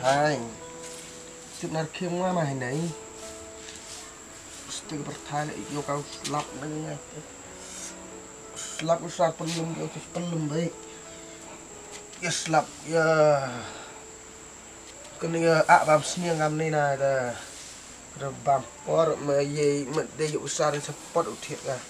Hai. Sebenarnya mau main ini. Mesti bertanya iyo kau selap nengah. Selap usah pelum baik. Ya selap ya. Kena bam sini ngam ni na dah. Rebam por me dia usah support utit lah.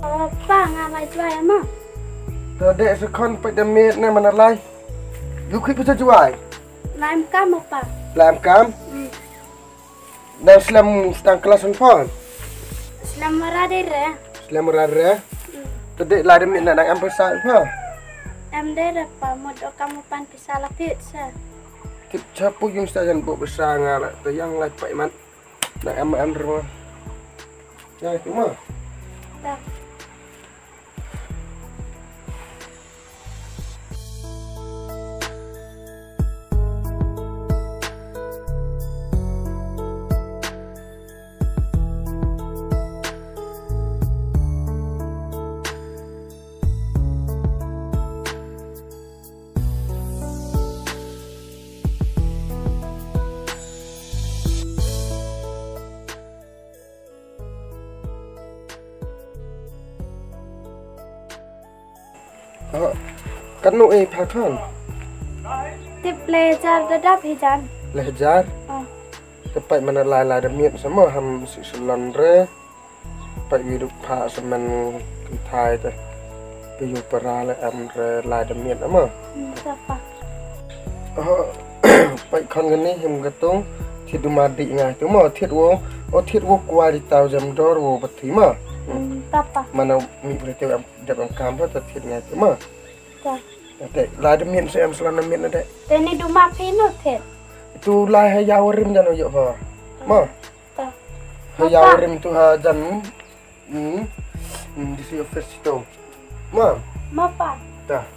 Apa ngamai jual emang? Tadi sekon pedemit ni mana lagi? Yuk kita jual. Lain kamu apa? Lam kam? Dan sedang kelas handphone. Selama radere. Selama rara. Tadi lari mit nak ambil sal apa? Em dere apa? Modal kamu pan pisah lapit sa. Kita pun yang sahaja buat besar ngalah. Tu yang lain pak iman nak ambil rumah. Ya itu mah. Tak. Kan nu pakan. Tip lejar dadap hijan. Lejar. Tepat mana lai demian sama ham si selondre. Pak hidup pak semen kentai tu. Piyu perala amre lai demian ama. Apa? Pak kan gini him gatung. Tidu madi ngah tu ma tidu kuali tahu jam dor wo betima. Apa? Mana mi berarti dalam kamera tertidur ngah tu ma. Tak. Dek, lah demian saya selana demian dek. Teni duma pinu thet. Itu lah hayawarim jangan yuk ha. Ma. Tak. Hayawarim tu ha jan. Di si office tu. Ma. Mapa? Dah.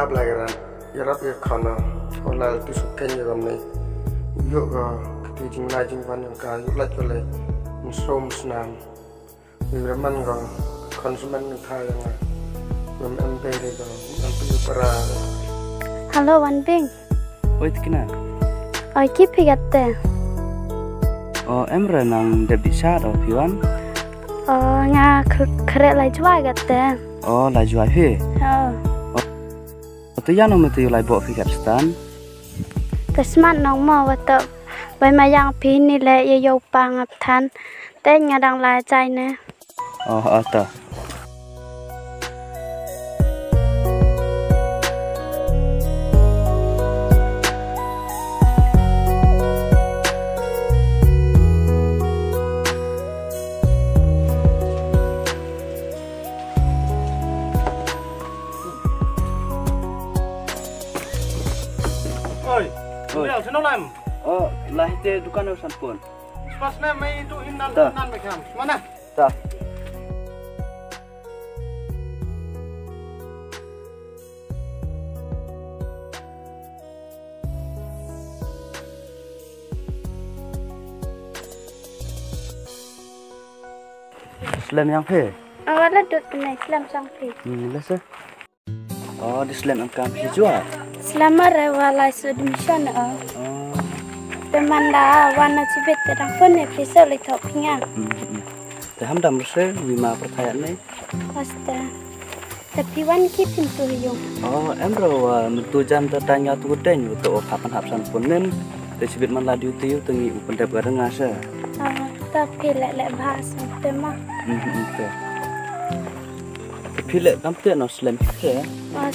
Pelajaran Arab ya kana olah tu suka je kami yuk kita jinglah jingwan yang kau yuk lagi oleh musim senang bagaimana kau konsumen kita yang memang beri kau mempunyai para. Halo Wan Bing. Oi tikna. Oi kipi gatte. Oh emre nang de bisa do piwan. Oh nga kere lai jual gatte. Oh lai jual he. Oh. Tu yang nama tu lai bawa fikir stan. Tesmat nong mau wato. Bai mayang pi ni le ye yo pang ap than. Te ngadang lai cai ne. Oh ta. Senang lam. Oh lah itu dukan urusan pun. Pas na may itu inan macam mana? Tak. Slam yang pe? Oh ada dut ni slam sang pi. Lesa. Oh di slam angkam si jual. Selama rewalai submission teman dah warna cibet terang pun episode lihat pinga. Terham dam rasa lima pertanyaan ni. Pasti. Tapi wan kipin tu yung. Oh emro mentu jam tertanya tu den untuk kapan hapsan punen. Tersibit man ladiu tiu tengi upendap gareng asa. Tapi lek bahasa tema. Tapi lek kamte no slam ke.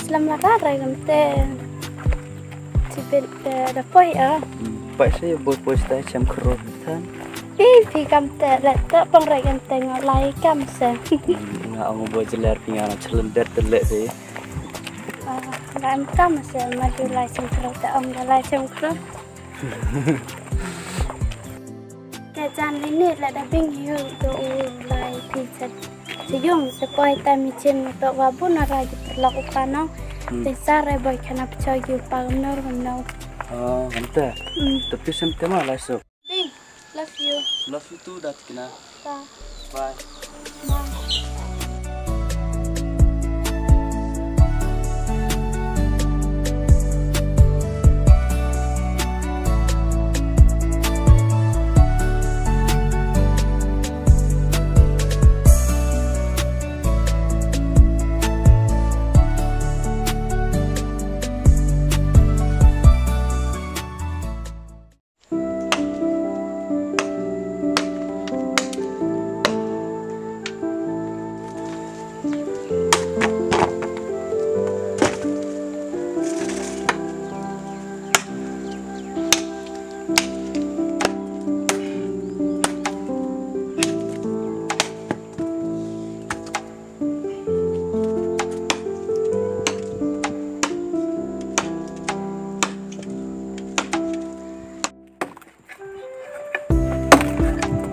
Slam rara kamte. Cibet dah poi pak saya boy stay jam kro tan. Phi kam te la ta pang rai kam te ngalai kam se. Nga ang boy jelar pingan celender telek deh. Ram kam se ma du lai sem kro ta om lai sem kro. Te jan ni la da bing hiu do lai pi set. Sejong sepoi tami chin to wa bun ara ji perlak upano. Te sare boy kana pchoi yu pa nor no. Oh, ante. Tapi sampai mana lah so? Bing, love you. Love you too, dat kena. Bye. Bye.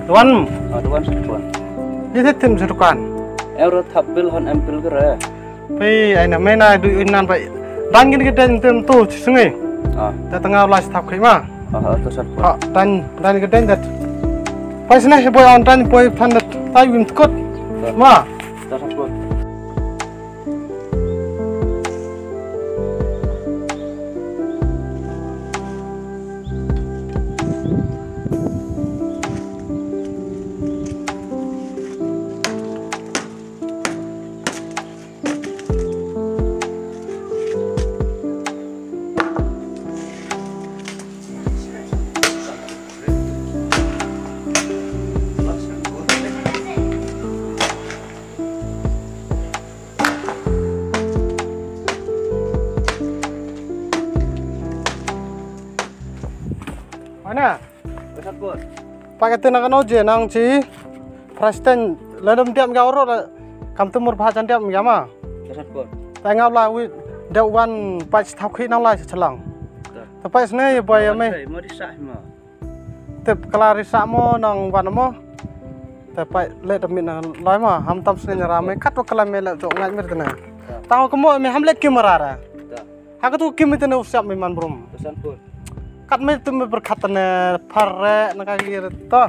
Tuan, Tuan setuan. ini tim serukan. Euro tampil hon ampil kere. Pai, aina mena du inan pai. Dan gini kita tim tu sungai. Dah tengah ulas tap kema. Terus setuan. Dan kita dat. Pai sana boy on dan boy pandat. Tahu im tukut. Ma. Terus setuan. Mana? Terus setuan. Pakai tenaga noje nang ci. Presiden ledem tiap gauro kam temur bahasan tiap gama. Terus setuan. Tengah lah wi dewan pai tap khi nang lai selang. Tapi sene boy me. Mau disah mah. Tep kelari samo nang wan mo. Tapi le demin nang lai ma ham tam sene rame kat wakala me le jok ngai mir tena. Tahu kemo me ham le kimara. Aku tu kim itu usiap memang belum. Terus setuan. Kat me tu me berkatane pare nak kira tu.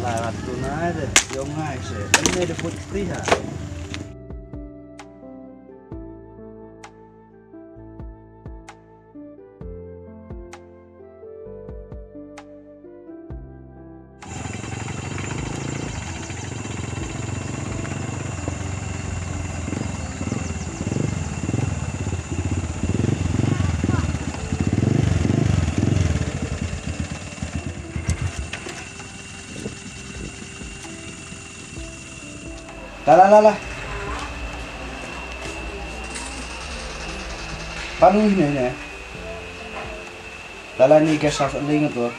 Lah tu na ada, yang ngai se. Ini ada putih ha. Lah. Panu ini. Lala ni kesah lingat tu.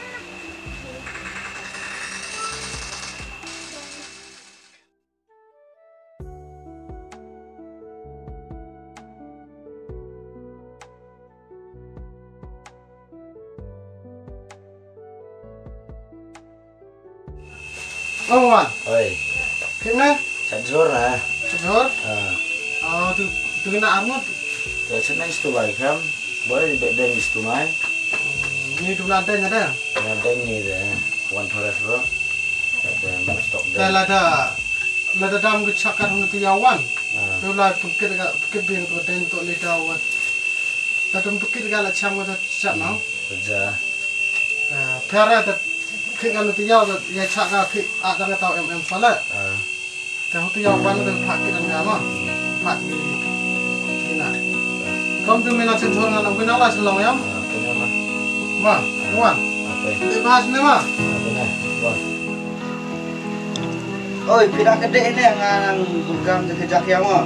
Oh, wan. Oi, Kena? sajur na. Sejor? Oh, tu kena armut. Ya senang istu baik kan. Boleh beda istu mai. Ni tu lantai ada. Nanti ni deh, one forever. Ada stok deh. Kalau ada lada dam gu chakar hunu tiyawan tu la pukir bing tu ten to le dawat datum pukir gala cham gu chat nang ja pera ta khing anu tiyaw ya chaka khi a dang taw sala ta hu tiyaw ban tu phak kiran ga ma phak ina kom tu mena chen thong na bina la chlong yam ma wan le bas ne ma oi pira gede ini yang bukan kejak ya mo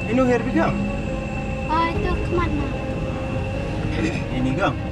inu her bigam Itu kemana? ini gang